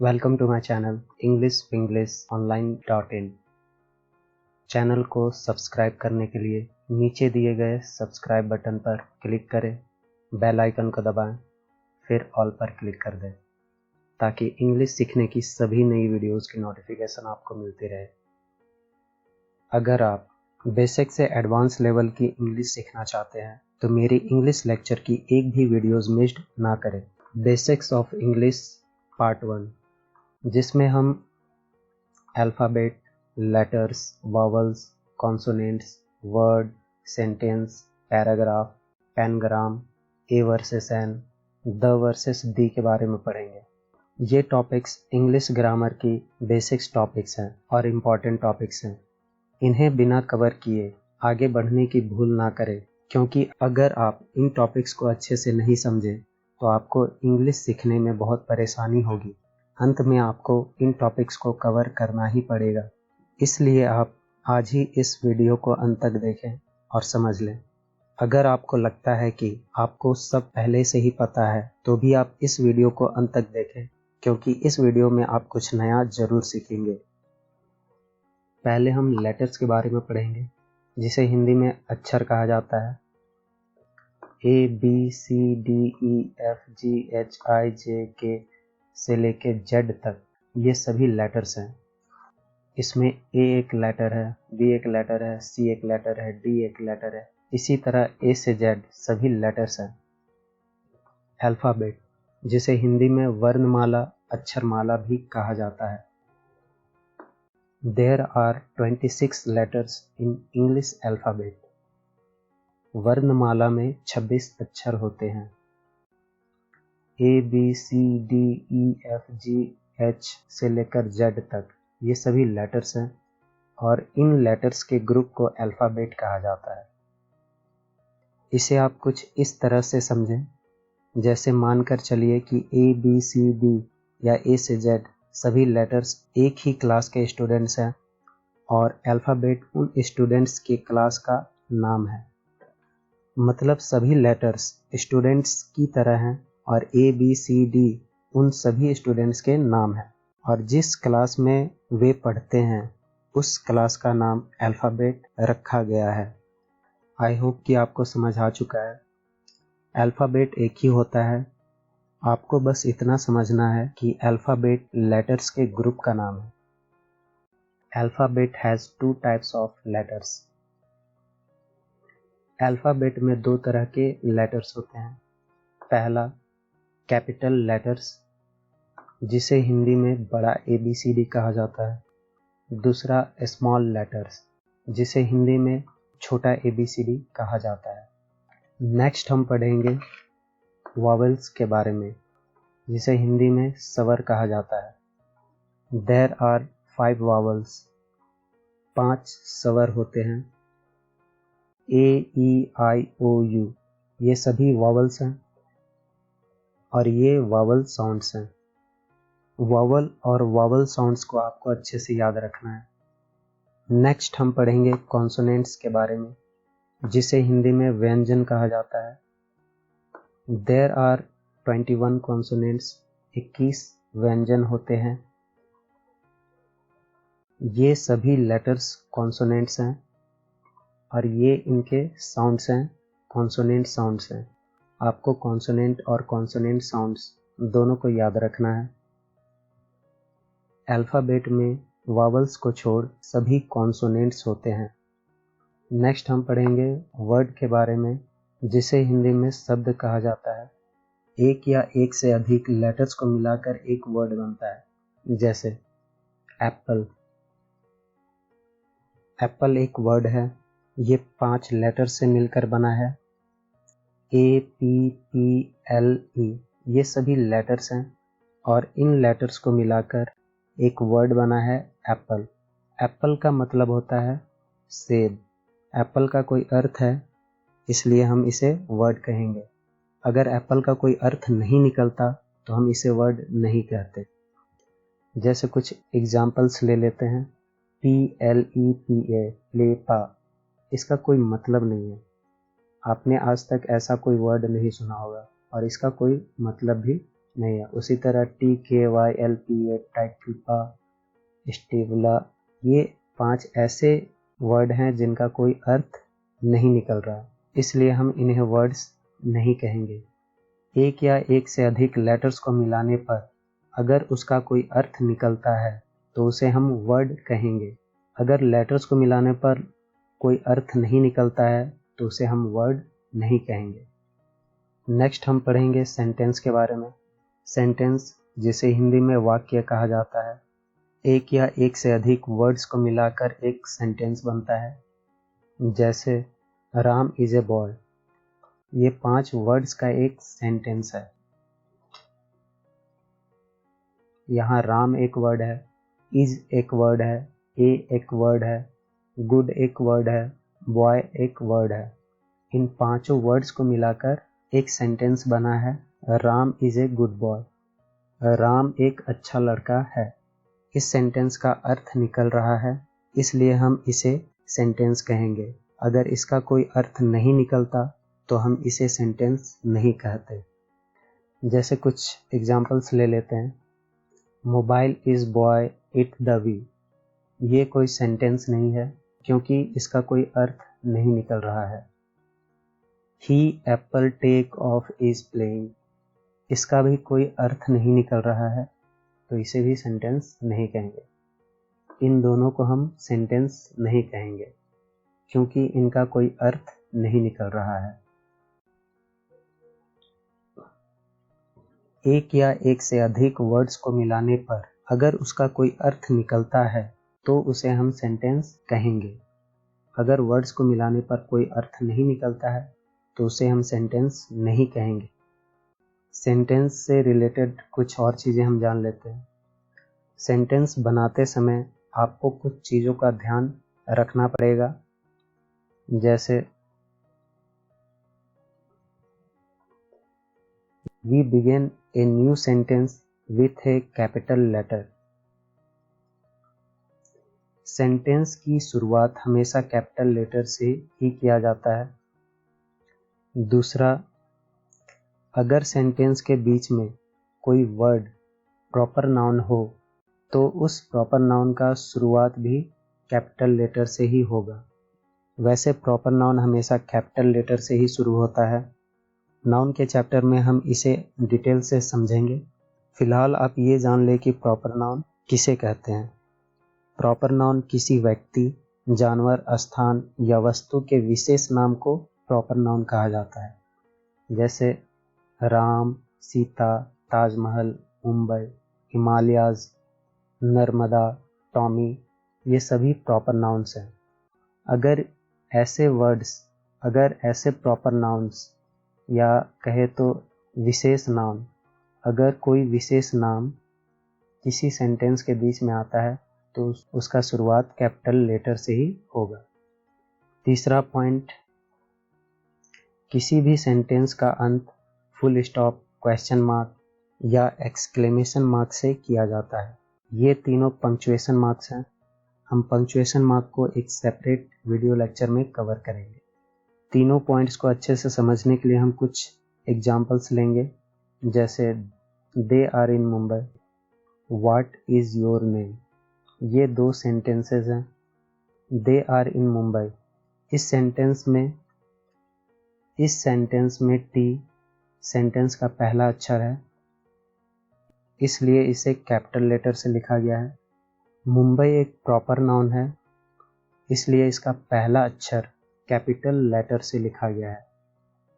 Welcome to my channel EnglishWinglish.online.in। Channel को subscribe करने के लिए नीचे दिए गए सब्सक्राइब बटन पर क्लिक करें, बेल आइकन को दबाएं, फिर ऑल पर क्लिक कर दें ताकि इंग्लिश सीखने की सभी नई वीडियोस की नोटिफिकेशन आपको मिलती रहे। अगर आप बेसिक से एडवांस लेवल की इंग्लिश सीखना चाहते हैं तो मेरी इंग्लिश लेक्चर की एक भी वीडियोस मिस्ड ना करें। बेसिक्स ऑफ इंग्लिश पार्ट 1, जिसमें हम alphabet, letters, vowels, consonants, word, sentence, paragraph, pangram, A versus an, the versus the के बारे में पढ़ेंगे। ये टॉपिक्स इंग्लिश ग्रामर की बेसिक्स टॉपिक्स हैं और इम्पॉर्टेंट टॉपिक्स हैं। इन्हें बिना कवर किए आगे बढ़ने की भूल ना करें, क्योंकि अगर आप इन टॉपिक्स को अच्छे से नहीं समझें तो आपको इंग्लिश सीखने में बहुत परेशानी होगी। अंत में आपको इन टॉपिक्स को कवर करना ही पड़ेगा। इसलिए आप आज ही इस वीडियो को अंत तक देखें और समझ लें। अगर आपको लगता है कि आपको सब पहले से ही पता है तो भी आप इस वीडियो को अंत तक देखें, क्योंकि इस वीडियो में आप कुछ नया जरूर सीखेंगे। पहले हम लेटर्स के बारे में पढ़ेंगे, जिसे हिंदी में अक्षर कहा जाता है। ABCDEFGHIJK से लेके जेड तक ये सभी लेटर्स हैं। इसमें ए एक लेटर है, बी एक लेटर है, सी एक लेटर है, डी एक लेटर है। इसी तरह ए से जेड सभी लेटर्स हैं। अल्फ़ाबेट, जिसे हिंदी में वर्णमाला, अक्षरमाला भी कहा जाता है। There are 26 letters in English alphabet। वर्णमाला में 26 अक्षर होते हैं। ABCDEFGH से लेकर जेड तक ये सभी लेटर्स हैं और इन लेटर्स के ग्रुप को अल्फ़ाबेट कहा जाता है। इसे आप कुछ इस तरह से समझें, जैसे मानकर चलिए कि ABCD या ए से जेड सभी लेटर्स एक ही क्लास के स्टूडेंट्स हैं और अल्फ़ाबेट उन स्टूडेंट्स की क्लास का नाम है। मतलब सभी लेटर्स स्टूडेंट्स की तरह हैं और ABCD उन सभी स्टूडेंट्स के नाम हैं और जिस क्लास में वे पढ़ते हैं उस क्लास का नाम अल्फ़ाबेट रखा गया है। आई होप कि आपको समझ आ चुका है। अल्फ़ाबेट एक ही होता है, आपको बस इतना समझना है कि अल्फ़ाबेट लेटर्स के ग्रुप का नाम है। Alphabet has 2 types of letters. Alphabet में 2 तरह के लेटर्स होते हैं। पहला कैपिटल लेटर्स, जिसे हिंदी में बड़ा ABCD कहा जाता है। दूसरा स्मॉल लेटर्स, जिसे हिंदी में छोटा ABCD कहा जाता है। नेक्स्ट हम पढ़ेंगे वॉवेल्स के बारे में, जिसे हिंदी में स्वर कहा जाता है। There are 5 vowels। 5 स्वर होते हैं। A-E-I-O-U ये सभी वॉवल्स हैं और ये वॉवल साउंड्स हैं। वॉवल और वॉवल साउंड्स को आपको अच्छे से याद रखना है। नेक्स्ट हम पढ़ेंगे कॉन्सोनेंट्स के बारे में, जिसे हिंदी में व्यंजन कहा जाता है। There are 21 consonants. 21 व्यंजन होते हैं। ये सभी लेटर्स कॉन्सोनेंट्स हैं और ये इनके साउंड्स हैं, कॉन्सोनेंट साउंड्स हैं। आपको कॉन्सोनेंट और कॉन्सोनेंट साउंड्स दोनों को याद रखना है। अल्फ़ाबेट में वावल्स को छोड़ सभी कॉन्सोनेंट्स होते हैं। नेक्स्ट हम पढ़ेंगे वर्ड के बारे में, जिसे हिंदी में शब्द कहा जाता है। एक या एक से अधिक लेटर्स को मिलाकर एक वर्ड बनता है, जैसे एप्पल। एप्पल एक वर्ड है। ये 5 लेटर्स से मिलकर बना है। APPLE ये सभी लेटर्स हैं और इन लेटर्स को मिलाकर एक वर्ड बना है एप्पल। एप्पल का मतलब होता है सेब। एप्पल का कोई अर्थ है, इसलिए हम इसे वर्ड कहेंगे। अगर एप्पल का कोई अर्थ नहीं निकलता तो हम इसे वर्ड नहीं कहते। जैसे कुछ एग्जाम्पल्स ले लेते हैं। PLEPA प्लेपा, इसका कोई मतलब नहीं है। आपने आज तक ऐसा कोई वर्ड नहीं सुना होगा और इसका कोई मतलब भी नहीं है। उसी तरह TKYLPA, टाइटिल्पा, स्टेबुला, ये 5 ऐसे वर्ड हैं जिनका कोई अर्थ नहीं निकल रहा, इसलिए हम इन्हें वर्ड्स नहीं कहेंगे। एक या एक से अधिक लेटर्स को मिलाने पर अगर उसका कोई अर्थ निकलता है तो उसे हम वर्ड कहेंगे। अगर लेटर्स को मिलाने पर कोई अर्थ नहीं निकलता है तो उसे हम वर्ड नहीं कहेंगे। नेक्स्ट हम पढ़ेंगे सेंटेंस के बारे में। सेंटेंस, जिसे हिंदी में वाक्य कहा जाता है, एक या एक से अधिक वर्ड्स को मिलाकर एक सेंटेंस बनता है। जैसे राम इज ए बॉय, ये 5 वर्ड्स का एक सेंटेंस है। यहाँ राम एक वर्ड है, इज एक वर्ड है, ए एक वर्ड है, गुड एक वर्ड है, बॉय एक वर्ड है। इन 5 वर्ड्स को मिलाकर एक सेंटेंस बना है, Ram is a good boy. Ram एक अच्छा लड़का है। इस सेंटेंस का अर्थ निकल रहा है, इसलिए हम इसे सेंटेंस कहेंगे। अगर इसका कोई अर्थ नहीं निकलता तो हम इसे सेंटेंस नहीं कहते। जैसे कुछ एग्जाम्पल्स ले लेते हैं। Mobile is boy it the we, ये कोई सेंटेंस नहीं है क्योंकि इसका कोई अर्थ नहीं निकल रहा है। He apple take off is playing, इसका भी कोई अर्थ नहीं निकल रहा है, तो इसे भी सेंटेंस नहीं कहेंगे। इन दोनों को हम सेंटेंस नहीं कहेंगे क्योंकि इनका कोई अर्थ नहीं निकल रहा है। एक या एक से अधिक वर्ड्स को मिलाने पर अगर उसका कोई अर्थ निकलता है तो उसे हम सेंटेंस कहेंगे। अगर वर्ड्स को मिलाने पर कोई अर्थ नहीं निकलता है तो उसे हम सेंटेंस नहीं कहेंगे। सेंटेंस से रिलेटेड कुछ और चीज़ें हम जान लेते हैं। सेंटेंस बनाते समय आपको कुछ चीज़ों का ध्यान रखना पड़ेगा। जैसे we begin a new sentence with a capital letter. Sentence की शुरुआत हमेशा कैपिटल लेटर से ही किया जाता है। दूसरा, अगर सेंटेंस के बीच में कोई वर्ड प्रॉपर नाउन हो तो उस प्रॉपर नाउन का शुरुआत भी कैपिटल लेटर से ही होगा। वैसे प्रॉपर नाउन हमेशा कैपिटल लेटर से ही शुरू होता है। नाउन के चैप्टर में हम इसे डिटेल से समझेंगे। फिलहाल आप ये जान लें कि प्रॉपर नाउन किसे कहते हैं। प्रॉपर नाउन किसी व्यक्ति, जानवर, स्थान या वस्तु के विशेष नाम को प्रॉपर नाउन कहा जाता है। जैसे राम, सीता, ताजमहल, मुंबई, हिमालयाज, नर्मदा, टॉमी, ये सभी प्रॉपर नाउन्स हैं। अगर ऐसे प्रॉपर नाउन्स या कहे तो विशेष नाम, अगर कोई विशेष नाम किसी सेंटेंस के बीच में आता है तो उसका शुरुआत कैपिटल लेटर से ही होगा। तीसरा पॉइंट, किसी भी सेंटेंस का अंत फुल स्टॉप, क्वेश्चन मार्क या एक्सक्लेमेशन मार्क से किया जाता है। ये तीनों पंक्चुएशन मार्क्स हैं। हम पंक्चुएशन मार्क को एक सेपरेट वीडियो लेक्चर में कवर करेंगे। तीनों पॉइंट्स को अच्छे से समझने के लिए हम कुछ एग्जाम्पल्स लेंगे। जैसे they are in Mumbai, what is your name, ये 2 सेंटेंसेस हैं। दे आर इन मुंबई, इस सेंटेंस में टी सेंटेंस का पहला अक्षर है, इसलिए इसे कैपिटल लेटर से लिखा गया है। मुंबई एक प्रॉपर नाउन है, इसलिए इसका पहला अक्षर कैपिटल लेटर से लिखा गया है।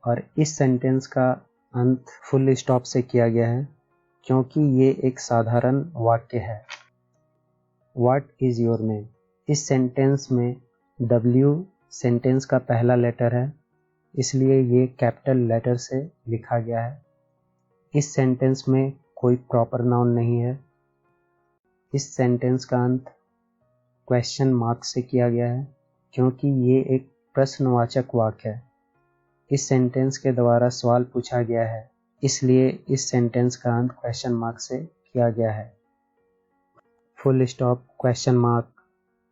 और इस सेंटेंस का अंत फुल स्टॉप से किया गया है क्योंकि ये एक साधारण वाक्य है। व्हाट इज योर नेम, इस सेंटेंस में W सेंटेंस का पहला लेटर है, इसलिए ये कैपिटल लेटर से लिखा गया है। इस सेंटेंस में कोई प्रॉपर नाउन नहीं है। इस सेंटेंस का अंत क्वेश्चन मार्क से किया गया है क्योंकि ये एक प्रश्नवाचक वाक्य है। इस सेंटेंस के द्वारा सवाल पूछा गया है, इसलिए इस सेंटेंस का अंत क्वेश्चन मार्क से किया गया है। फुल स्टॉप, क्वेश्चन मार्क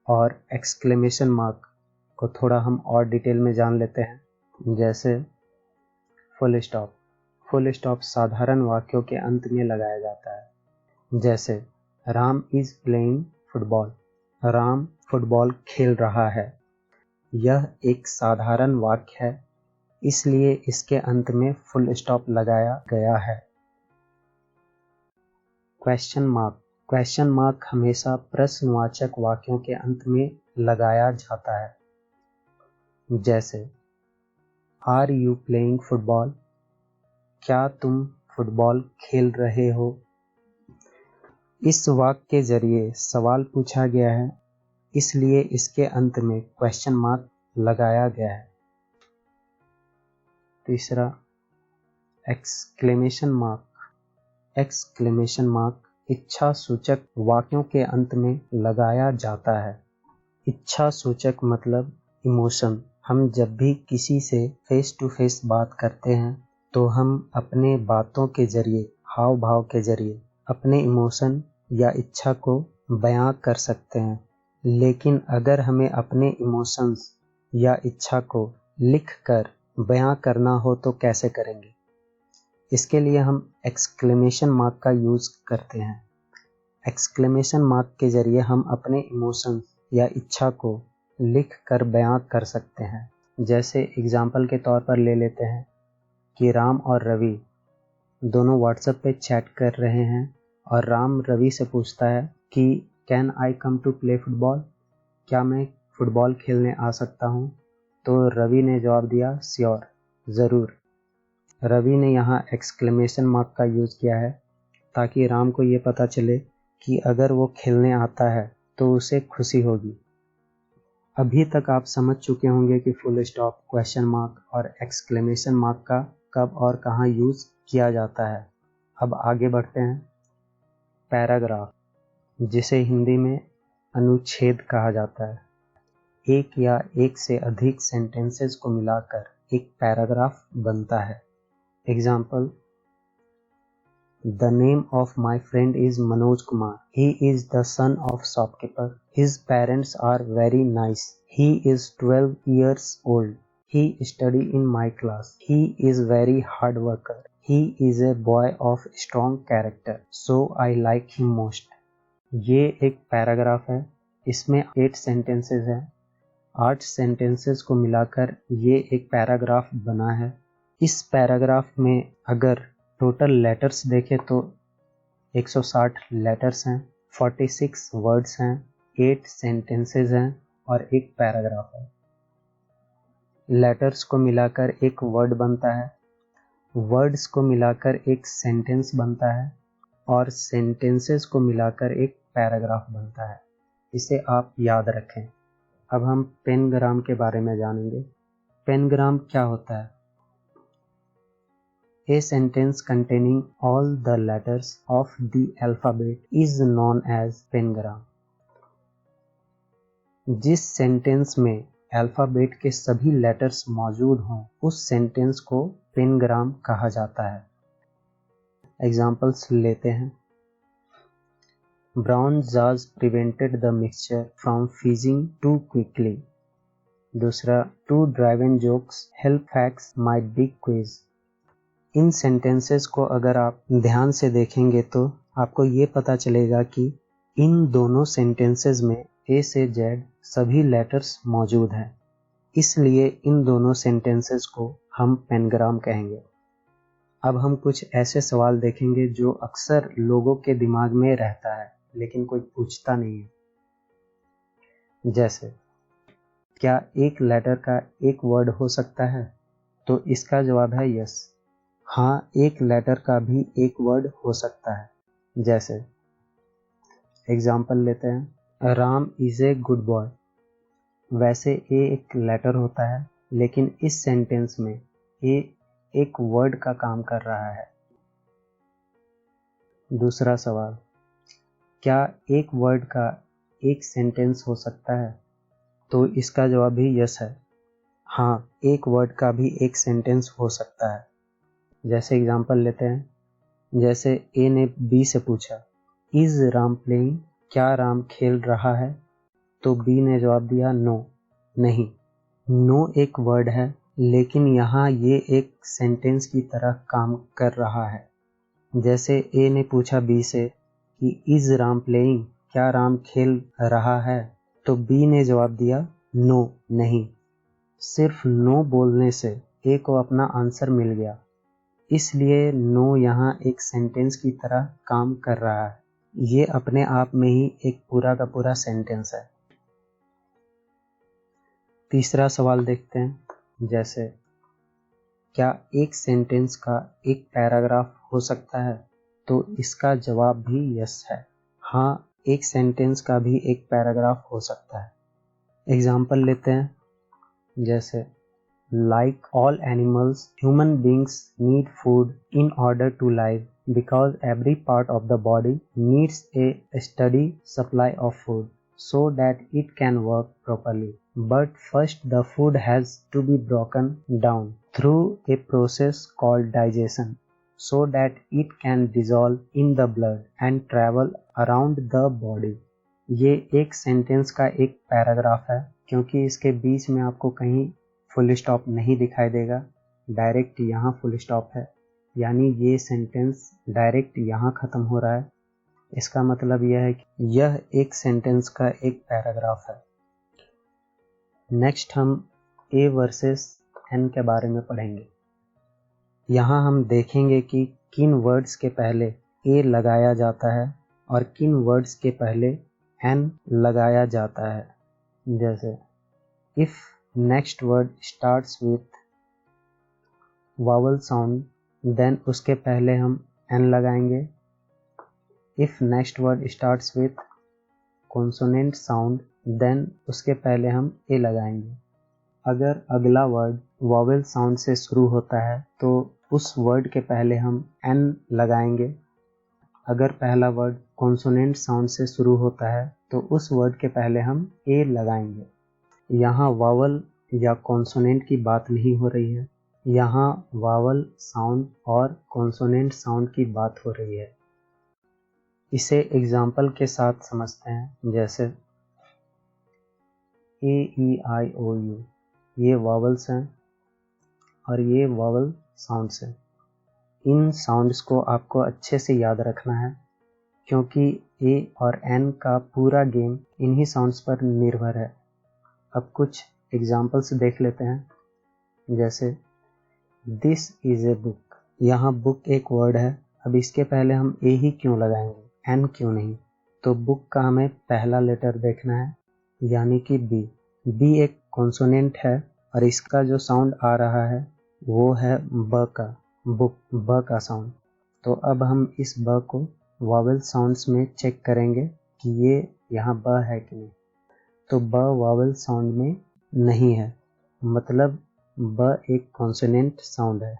और एक्सक्लेमेशन मार्क को थोड़ा हम और डिटेल में जान लेते हैं। जैसे फुल फुल स्टॉप साधारण वाक्यों के अंत में लगाया जाता है। जैसे Ram is playing football, Ram football खेल रहा है। यह एक साधारण वाक्य है, इसलिए इसके अंत में फुल स्टॉप लगाया गया है। Question mark. क्वेश्चन मार्क हमेशा प्रश्नवाचक वाक्यों के अंत में लगाया जाता है। जैसे आर यू प्लेइंग फुटबॉल, क्या तुम फुटबॉल खेल रहे हो। इस वाक्य के जरिए सवाल पूछा गया है, इसलिए इसके अंत में क्वेश्चन मार्क लगाया गया है। तीसरा, एक्सक्लेमेशन मार्क। एक्सक्लेमेशन मार्क इच्छा सूचक वाक्यों के अंत में लगाया जाता है। इच्छा सूचक मतलब इमोशन। हम जब भी किसी से फेस टू फेस बात करते हैं तो हम अपने बातों के जरिए, हाव भाव के जरिए अपने इमोशन या इच्छा को बयां कर सकते हैं। लेकिन अगर हमें अपने इमोशंस या इच्छा को लिख कर बयां करना हो तो कैसे करेंगे? इसके लिए हम एक्सक्लेमेशन मार्क का यूज करते हैं। एक्सक्लेमेशन मार्क के जरिए हम अपने इमोशंस या इच्छा को लिख कर बयां कर सकते हैं। जैसे एग्जाम्पल के तौर पर ले लेते हैं कि राम और रवि दोनों व्हाट्सएप पे चैट कर रहे हैं और राम रवि से पूछता है कि can I come to play football, क्या मैं फुटबॉल खेलने आ सकता हूँ। तो रवि ने जवाब दिया श्योर, ज़रूर। रवि ने यहाँ एक्सक्लेमेशन मार्क का यूज़ किया है ताकि राम को ये पता चले कि अगर वो खेलने आता है तो उसे खुशी होगी। अभी तक आप समझ चुके होंगे कि फुल स्टॉप, क्वेश्चन मार्क और एक्सक्लेमेशन मार्क का कब और कहाँ यूज़ किया जाता है। अब आगे बढ़ते हैं। पैराग्राफ, जिसे हिंदी में अनुच्छेद कहा जाता है। एक या एक से अधिक सेंटेंसेस को मिलाकर एक पैराग्राफ बनता है। Example, The name of my friend is Manoj Kumar. He is the son of shopkeeper. His parents are very nice. He is 12 years old. He study in my class. He is very hard worker. He is a boy of strong character. So I like him most. ये एक paragraph है। इसमें 8 sentences हैं। 8 sentences को मिलाकर ये एक paragraph बना है। इस पैराग्राफ में अगर टोटल लेटर्स देखें तो 160 लेटर्स हैं, 46 वर्ड्स हैं, 8 सेंटेंसेस हैं और एक पैराग्राफ है। लेटर्स को मिलाकर एक वर्ड बनता है, वर्ड्स को मिलाकर एक सेंटेंस बनता है और सेंटेंसेस को मिलाकर एक पैराग्राफ बनता है। इसे आप याद रखें। अब हम पेनग्राम के बारे में जानेंगे। पेनग्राम क्या होता है? A sentence containing all the letters of the alphabet is known as pengram. जिस सेंटेंस में अल्फाबेट के सभी लेटर्स मौजूद हों, उस सेंटेंस को पेनग्राम कहा जाता है। एग्जाम्पल्स लेते हैं। Brown jars prevented the mixture from fizzing too quickly. दूसरा, two driven jokes help facts my big quiz. In sentences को अगर आप ध्यान से देखेंगे तो आपको ये पता चलेगा कि इन दोनों सेंटेंसेस में ए से जेड सभी लेटर्स मौजूद हैं। इसलिए इन दोनों सेंटेंसेस को हम पेनग्राम कहेंगे। अब हम कुछ ऐसे सवाल देखेंगे जो अक्सर लोगों के दिमाग में रहता है लेकिन कोई पूछता नहीं है। जैसे, क्या एक लेटर का एक वर्ड हो सकता है? तो इसका जवाब है यस। हाँ, एक लेटर का भी एक वर्ड हो सकता है। जैसे एग्जाम्पल लेते हैं, Ram is a good boy. वैसे ए एक लेटर होता है लेकिन इस सेंटेंस में ए एक वर्ड का काम कर रहा है। दूसरा सवाल, क्या एक वर्ड का एक सेंटेंस हो सकता है? तो इसका जवाब भी यस है। हाँ, एक वर्ड का भी एक सेंटेंस हो सकता है। जैसे एग्जाम्पल लेते हैं, जैसे ए ने बी से पूछा इज राम प्लेइंग, क्या राम खेल रहा है? तो बी ने जवाब दिया नो, नहीं। नो एक वर्ड है लेकिन यहाँ ये एक सेंटेंस की तरह काम कर रहा है। जैसे ए ने पूछा बी से कि इज राम प्लेइंग, क्या राम खेल रहा है, तो बी ने जवाब दिया नो, नहीं। सिर्फ नो बोलने से ए को अपना आंसर मिल गया, इसलिए नो यहाँ एक सेंटेंस की तरह काम कर रहा है। ये अपने आप में ही एक पूरा का पूरा सेंटेंस है। तीसरा सवाल देखते हैं। जैसे क्या एक सेंटेंस का एक पैराग्राफ हो सकता है? तो इसका जवाब भी यस है। हाँ, एक सेंटेंस का भी एक पैराग्राफ हो सकता है। एग्जाम्पल लेते हैं। जैसे like all animals, human beings need food in order to live because every part of the body needs a steady supply of food so that it can work properly. But first the food has to be broken down through a process called digestion so that it can dissolve in the blood and travel around the body. ये एक sentence का एक paragraph है, क्योंकि इसके बीच में आपको कहीं फुल स्टॉप नहीं दिखाई देगा, डायरेक्ट यहाँ फुल स्टॉप है, यानी ये सेंटेंस डायरेक्ट यहाँ खत्म हो रहा है। इसका मतलब यह है कि यह एक सेंटेंस का एक पैराग्राफ है। नेक्स्ट हम ए वर्सेस एन के बारे में पढ़ेंगे। यहाँ हम देखेंगे कि किन वर्ड्स के पहले ए लगाया जाता है और किन वर्ड्स के पहले एन लगाया जाता है। जैसे if next word starts with vowel sound, then उसके पहले हम एन लगाएंगे। If next word starts with consonant sound, then उसके पहले हम ए लगाएंगे। अगर अगला वर्ड वावल साउंड से शुरू होता है तो उस वर्ड के पहले हम एन लगाएंगे। अगर पहला वर्ड कॉन्सोनेंट साउंड से शुरू होता है तो उस वर्ड के पहले हम ए लगाएंगे। यहाँ वावल या कॉन्सोनेंट की बात नहीं हो रही है, यहाँ वावल साउंड और कॉन्सोनेंट साउंड की बात हो रही है। इसे एग्जाम्पल के साथ समझते हैं। जैसे ए ई आई ओ यू, ये वावल्स हैं और ये वावल साउंड्स हैं। इन साउंड्स को आपको अच्छे से याद रखना है, क्योंकि ए और एन का पूरा गेम इन्हीं साउंड्स पर निर्भर है। अब कुछ एग्जाम्पल्स देख लेते हैं। जैसे दिस इज ए बुक, यहाँ बुक एक वर्ड है। अब इसके पहले हम ए ही क्यों लगाएंगे, एन क्यों नहीं? तो बुक का हमें पहला लेटर देखना है, यानी कि बी। बी एक कॉन्सोनेंट है और इसका जो साउंड आ रहा है वो है ब का, बुक, ब का साउंड। तो अब हम इस ब को वावल साउंड्स में चेक करेंगे कि ये यहाँ ब है कि नहीं। तो ब वावल साउंड में नहीं है, मतलब ब एक कॉन्सोनेंट साउंड है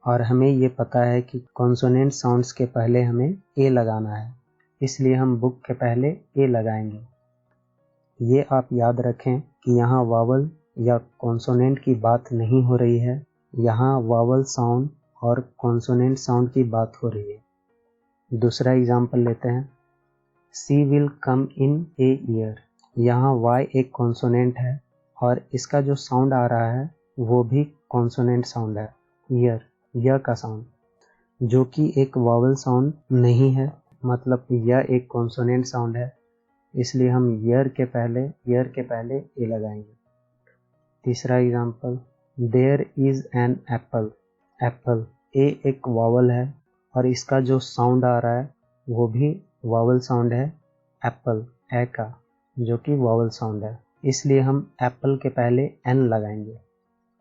और हमें ये पता है कि कॉन्सोनेंट साउंड्स के पहले हमें ए लगाना है, इसलिए हम बुक के पहले ए लगाएंगे। ये आप याद रखें कि यहाँ वावल या कॉन्सोनेंट की बात नहीं हो रही है, यहाँ वावल साउंड और कॉन्सोनेंट साउंड की बात हो रही है। दूसरा एग्जाम्पल लेते हैं। She will come in a year, यहाँ वाई एक कॉन्सोनेंट है और इसका जो साउंड आ रहा है वो भी कॉन्सोनेंट साउंड है, ईयर, य का साउंड, जो कि एक वावल साउंड नहीं है, मतलब यह एक कॉन्सोनेंट साउंड है, इसलिए हम ईयर के पहले ए लगाएंगे। तीसरा example, there is an apple, apple, A एक वावल है और इसका जो साउंड आ रहा है वो भी वावल साउंड है, एप्पल, ए का, जो कि वावल साउंड है, इसलिए हम एप्पल के पहले एन लगाएंगे।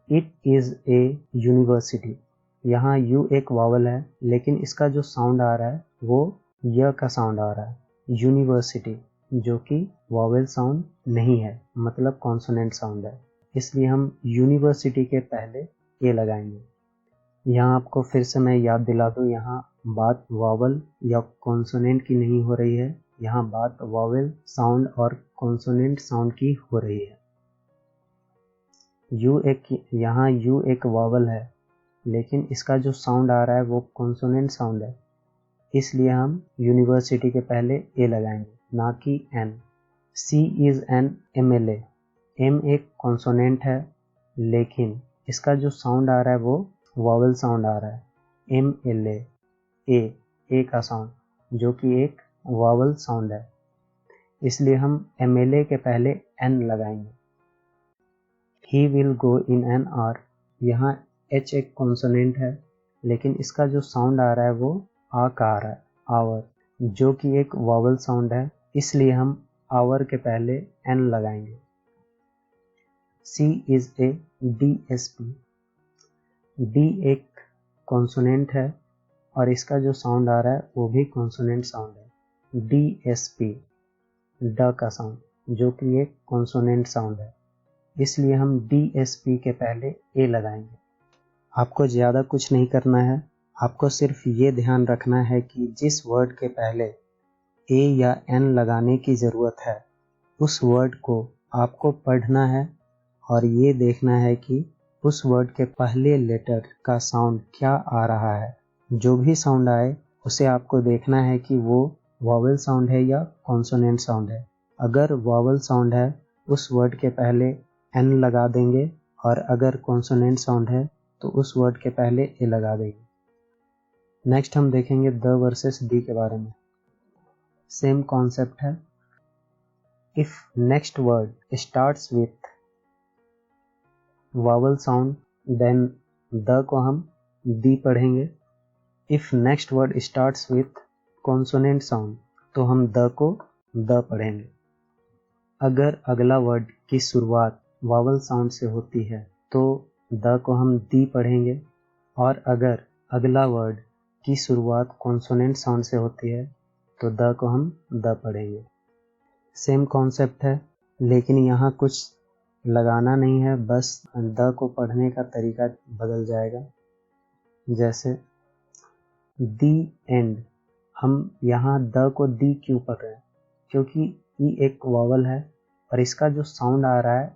इट इज ए यूनिवर्सिटी, यहाँ यू एक वावल है लेकिन इसका जो साउंड आ रहा है वो य का साउंड आ रहा है, यूनिवर्सिटी, जो कि वावल साउंड नहीं है, मतलब कॉन्सोनेंट साउंड है, इसलिए हम यूनिवर्सिटी के पहले ए लगाएंगे। यहाँ आपको फिर से मैं याद दिला दूँ, यहाँ बात वावल या कॉन्सोनेंट की नहीं हो रही है, यहाँ बात वावल साउंड और कॉन्सोनेंट साउंड की हो रही है। यहाँ यू एक वावल है लेकिन इसका जो साउंड आ रहा है वो कॉन्सोनेंट साउंड है, इसलिए हम यूनिवर्सिटी के पहले ए लगाएंगे, ना कि an. See is an MLA, M एक कॉन्सोनेंट है लेकिन इसका जो साउंड आ रहा है वो वॉवल साउंड आ रहा है, MLA, ए का साउंड, जो कि एक वॉवल साउंड है, इसलिए हम MLA के पहले N लगाएंगे। He will go in an hour, यहाँ H एक कॉन्सोनेंट है, लेकिन इसका जो साउंड आ रहा है वो आ का आ रहा है, आवर, जो कि एक वॉवल साउंड है, इसलिए हम आवर के पहले N लगाएंगे। C is a DSP, D एक कॉन्सोनेंट है और इसका जो साउंड आ रहा है वो भी कॉन्सोनेंट साउंड है, DSP, ड का साउंड, जो कि एक कॉन्सोनेंट साउंड है, इसलिए हम DSP के पहले A लगाएंगे। आपको ज़्यादा कुछ नहीं करना है, आपको सिर्फ ये ध्यान रखना है कि जिस वर्ड के पहले A या N लगाने की ज़रूरत है उस वर्ड को आपको पढ़ना है और ये देखना है कि उस वर्ड के पहले लेटर का साउंड क्या आ रहा है। जो भी साउंड आए उसे आपको देखना है कि वो वॉवल साउंड है या कॉन्सोनेंट साउंड है। अगर वॉवल साउंड है उस वर्ड के पहले N लगा देंगे और अगर कॉन्सोनेंट साउंड है तो उस वर्ड के पहले A लगा देंगे। नेक्स्ट हम देखेंगे द वर्सेस डी के बारे में। सेम कॉन्सेप्ट है। If next word starts with vowel sound then the को हम दी पढ़ेंगे। If next word starts with consonant sound तो हम द को द पढ़ेंगे। अगर अगला वर्ड की शुरुआत वॉवल साउंड से होती है तो द को हम दी पढ़ेंगे और अगर अगला वर्ड की शुरुआत कॉन्सोनेंट साउंड से होती है तो द को हम द पढ़ेंगे। सेम कॉन्सेप्ट है, लेकिन यहाँ कुछ लगाना नहीं है, बस द को पढ़ने का तरीका बदल जाएगा। जैसे दी एंड, हम यहाँ द को दी क्यों पढ़ रहे हैं? क्योंकि ई एक वॉवल है और इसका जो साउंड आ रहा है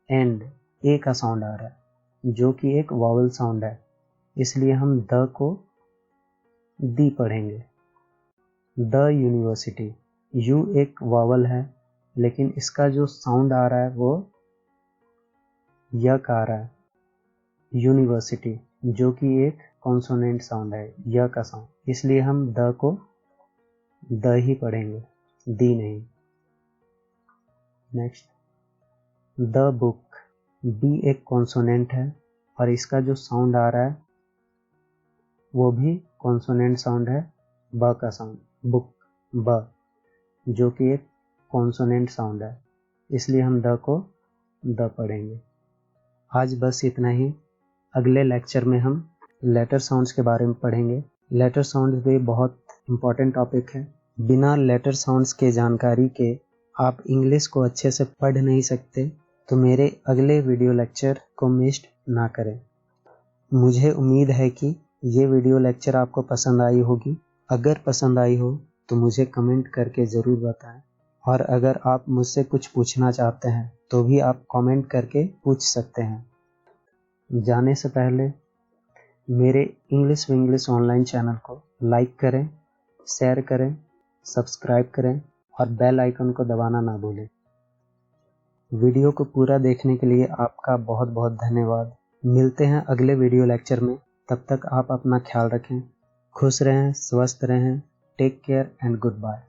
एंड ए का साउंड आ रहा है, जो कि एक वॉवल साउंड है, इसलिए हम द को दी पढ़ेंगे। द यूनिवर्सिटी, यू एक वॉवल है लेकिन इसका जो साउंड आ रहा है वो य का आ रहा है, यूनिवर्सिटी, जो कि एक कॉन्सोनेंट साउंड है, य का साउंड, इसलिए हम द को द ही पढ़ेंगे, दी नहीं। नेक्स्ट द बुक, बी एक कॉन्सोनेंट है और इसका जो साउंड आ रहा है वो भी कॉन्सोनेंट साउंड है, ब का साउंड, बुक, ब, जो कि एक कॉन्सोनेंट साउंड है, इसलिए हम द को द पढ़ेंगे। आज बस इतना ही। अगले लेक्चर में हम लेटर साउंड्स के बारे में पढ़ेंगे। लेटर साउंड्स भी बहुत इम्पोर्टेंट टॉपिक है। बिना लेटर साउंड्स के जानकारी के आप इंग्लिश को अच्छे से पढ़ नहीं सकते, तो मेरे अगले वीडियो लेक्चर को मिस ना करें। मुझे उम्मीद है कि ये वीडियो लेक्चर आपको पसंद आई होगी। अगर पसंद आई हो तो मुझे कमेंट करके ज़रूर बताएं, और अगर आप मुझसे कुछ पूछना चाहते हैं तो भी आप कमेंट करके पूछ सकते हैं। जाने से पहले मेरे इंग्लिश विंग्लिश ऑनलाइन चैनल को लाइक करें, शेयर करें, सब्सक्राइब करें और बेल आइकन को दबाना ना भूलें। वीडियो को पूरा देखने के लिए आपका बहुत बहुत धन्यवाद। मिलते हैं अगले वीडियो लेक्चर में। तब तक आप अपना ख्याल रखें, खुश रहें, स्वस्थ रहें। Take care and good bye.